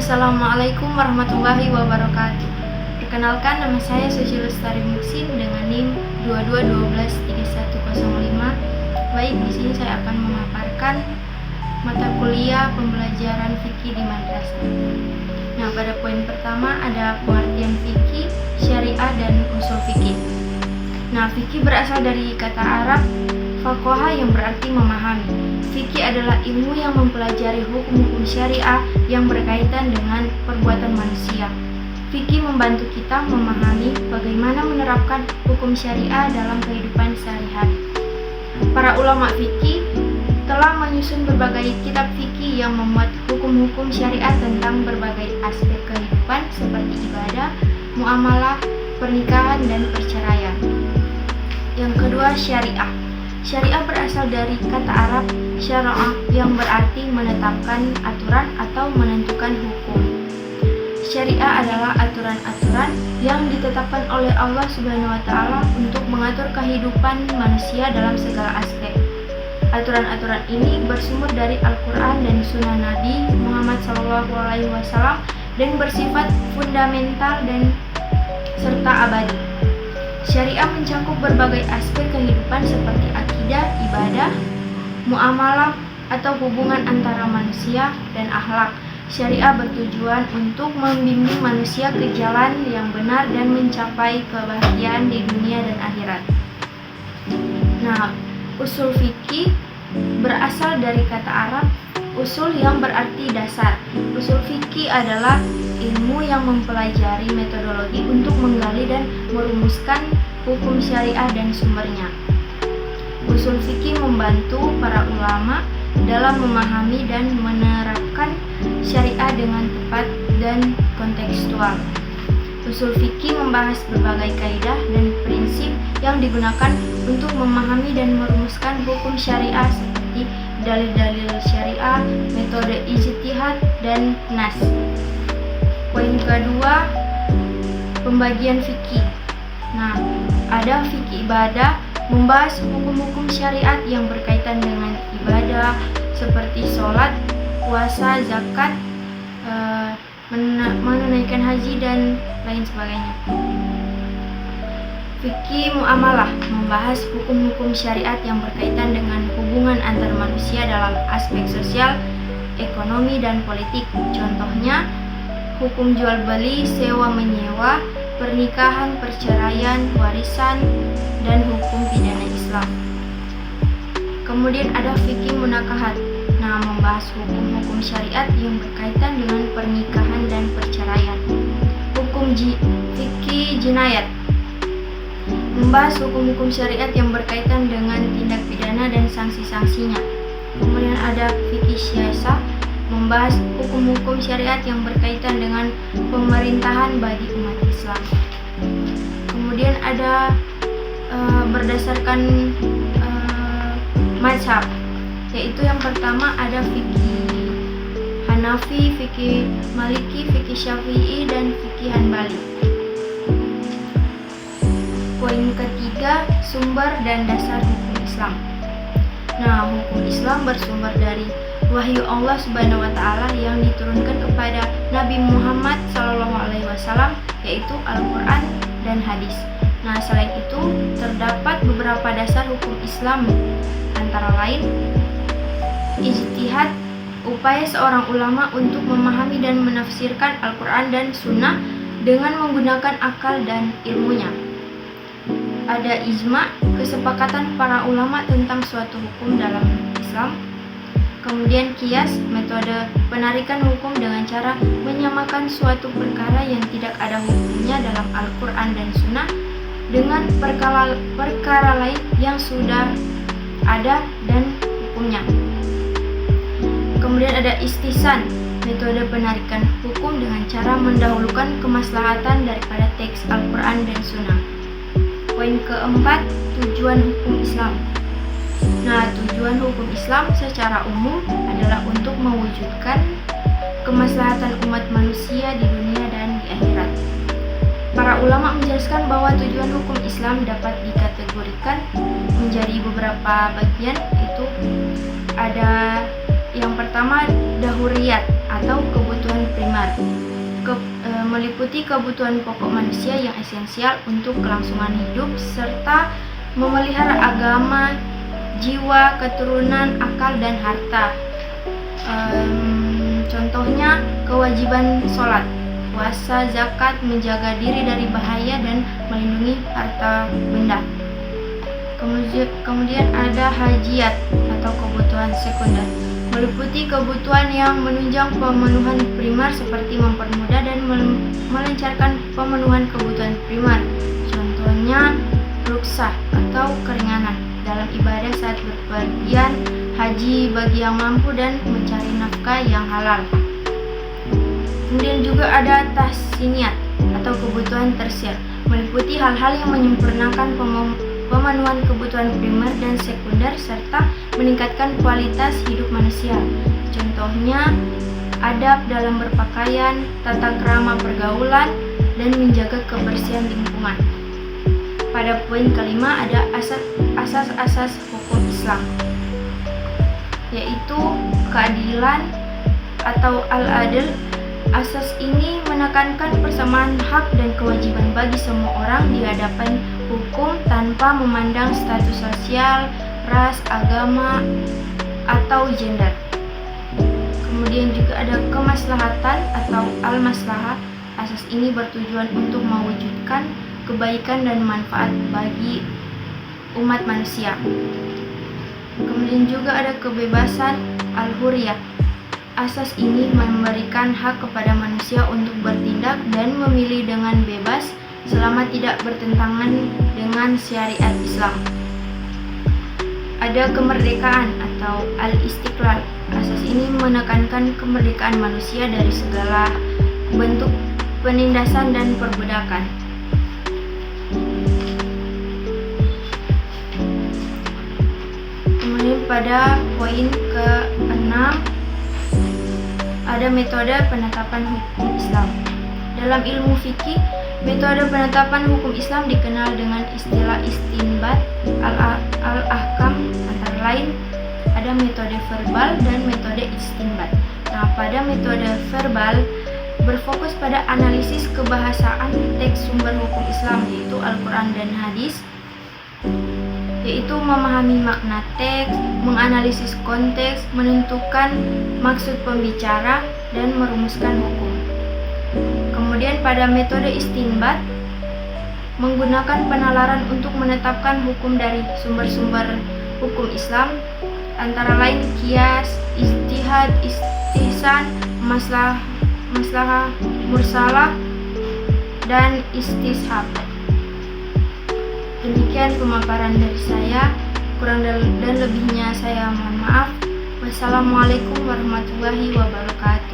Assalamualaikum warahmatullahi wabarakatuh. Perkenalkan, nama saya Suci Lestari Muksin dengan NIM 22123105. Baik, di sini saya akan memaparkan mata kuliah pembelajaran fikih di madrasah. Nah, pada poin pertama ada pengertian fikih, syariah, dan usul fikih. Nah, fikih berasal dari kata Arab faqaha yang berarti memahami. Fikih adalah ilmu yang mempelajari hukum-hukum syariah yang berkaitan dengan perbuatan manusia. Fikih membantu kita memahami bagaimana menerapkan hukum syariah dalam kehidupan sehari-hari. Para ulama fikih telah menyusun berbagai kitab fikih yang memuat hukum-hukum syariah tentang berbagai aspek kehidupan seperti ibadah, muamalah, pernikahan, dan perceraian. Yang kedua, syariah. Syariah berasal dari kata Arab syara'ah yang berarti menetapkan aturan atau menentukan hukum. Syariah adalah aturan-aturan yang ditetapkan oleh Allah Subhanahu wa Ta'ala untuk mengatur kehidupan manusia dalam segala aspek. Aturan-aturan ini bersumber dari Al-Quran dan Sunnah Nabi Muhammad SAW dan bersifat fundamental dan serta abadi. Syariah mencakup berbagai aspek kehidupan seperti akidah, ibadah, muamalah atau hubungan antara manusia dan akhlak. Syariah bertujuan untuk membimbing manusia ke jalan yang benar dan mencapai kebahagiaan di dunia dan akhirat. Nah, usul fikih berasal dari kata Arab usul yang berarti dasar. Usul fikih adalah ilmu yang mempelajari metodologi untuk menggali dan merumuskan hukum syariah dan sumbernya. Usul fikih membantu para ulama dalam memahami dan menerapkan syariah dengan tepat dan kontekstual. Usul fikih membahas berbagai kaidah dan prinsip yang digunakan untuk memahami dan merumuskan hukum syariah seperti dalil-dalil syariah, metode ijtihad, dan nas. Poin kedua, pembagian fikih. Nah, ada fikih ibadah, membahas hukum-hukum syariat yang berkaitan dengan ibadah seperti sholat, puasa, zakat, menunaikan haji, dan lain sebagainya. Fikih muamalah membahas hukum-hukum syariat yang berkaitan dengan hubungan antar manusia dalam aspek sosial, ekonomi, dan politik. Contohnya, hukum jual beli, sewa menyewa, pernikahan, perceraian, warisan, dan hukum pidana Islam. Kemudian ada fikih munakahat. Nah, membahas hukum-hukum syariat yang berkaitan dengan pernikahan dan perceraian. Hukum fikih jinayat membahas hukum-hukum syariat yang berkaitan dengan tindak pidana dan sanksi-sanksinya. Kemudian ada fikih siasah, membahas hukum-hukum syariat yang berkaitan dengan pemerintahan bagi umat Islam. Kemudian ada berdasarkan mazhab, yaitu yang pertama ada fikih Hanafi, fikih Maliki, fikih Syafi'i, dan fikih Hanbali. Poin ketiga, sumber dan dasar hukum Islam. Nah, hukum Islam bersumber dari wahyu Allah Subhanahu wa Ta'ala yang diturunkan kepada Nabi Muhammad SAW, yaitu Al-Quran dan hadis. Nah, selain itu terdapat beberapa dasar hukum Islam, antara lain ijtihad, upaya seorang ulama untuk memahami dan menafsirkan Al-Quran dan Sunnah dengan menggunakan akal dan ilmunya. Ada ijma, kesepakatan para ulama tentang suatu hukum dalam Islam. Kemudian qiyas, metode penarikan hukum dengan cara menyamakan suatu perkara yang tidak ada hukumnya dalam Al-Quran dan Sunnah dengan perkara lain yang sudah ada dan hukumnya. Kemudian ada istihsan, metode penarikan hukum dengan cara mendahulukan kemaslahatan daripada teks Al-Quran dan Sunnah. Poin keempat, tujuan hukum Islam. Nah, tujuan hukum Islam secara umum adalah untuk mewujudkan kemaslahatan umat manusia di dunia dan di akhirat. Para ulama menjelaskan bahwa tujuan hukum Islam dapat dikategorikan menjadi beberapa bagian, yaitu ada yang pertama dahuriyat atau kebutuhan primer, meliputi kebutuhan pokok manusia yang esensial untuk kelangsungan hidup serta memelihara agama, jiwa, keturunan, akal, dan harta. Contohnya kewajiban sholat, puasa, zakat, menjaga diri dari bahaya, dan melindungi harta benda. Kemudian ada hajiyat atau kebutuhan sekunder, meliputi kebutuhan yang menunjang pemenuhan primer seperti mempermudah dan melancarkan pemenuhan kebutuhan primer. Contohnya ruksah atau keringanan dalam ibadah saat berpergian haji bagi yang mampu dan mencari nafkah yang halal. Kemudian juga ada tahsiniyat atau kebutuhan tersier, meliputi hal-hal yang menyempurnakan pemenuhan kebutuhan primer dan sekunder serta meningkatkan kualitas hidup manusia. Contohnya adab dalam berpakaian, tata krama pergaulan, dan menjaga kebersihan lingkungan. Pada poin kelima ada asas-asas hukum Islam, yaitu keadilan atau al-adl. Asas ini menekankan persamaan hak dan kewajiban bagi semua orang di hadapan hukum tanpa memandang status sosial, ras, agama, atau gender. Kemudian juga ada kemaslahatan atau al-maslahah. Asas ini bertujuan untuk mewujudkan kebaikan dan manfaat bagi umat manusia. Kemudian juga ada kebebasan al-hurriyah. Asas ini memberikan hak kepada manusia untuk bertindak dan memilih dengan bebas selama tidak bertentangan dengan syariat Islam. Ada kemerdekaan atau al-istiqlal. Asas ini menekankan kemerdekaan manusia dari segala bentuk penindasan dan perbudakan. Kemudian pada poin ke-6 ada metode penetapan hukum Islam. Dalam ilmu fikih, metode penetapan hukum Islam dikenal dengan istilah istinbat al-ahkam. Antara lain ada metode verbal dan metode istinbat. Nah, pada metode verbal berfokus pada analisis kebahasaan teks sumber hukum Islam, yaitu Al-Quran dan hadis, yaitu memahami makna teks, menganalisis konteks, menentukan maksud pembicara, dan merumuskan hukum. Kemudian pada metode istinbat menggunakan penalaran untuk menetapkan hukum dari sumber-sumber hukum Islam, antara lain qiyas, ijtihad, istihsan, maslahah mursalah, dan istishab. Demikian pemaparan dari saya, kurang dan lebihnya saya mohon maaf. Wassalamualaikum warahmatullahi wabarakatuh.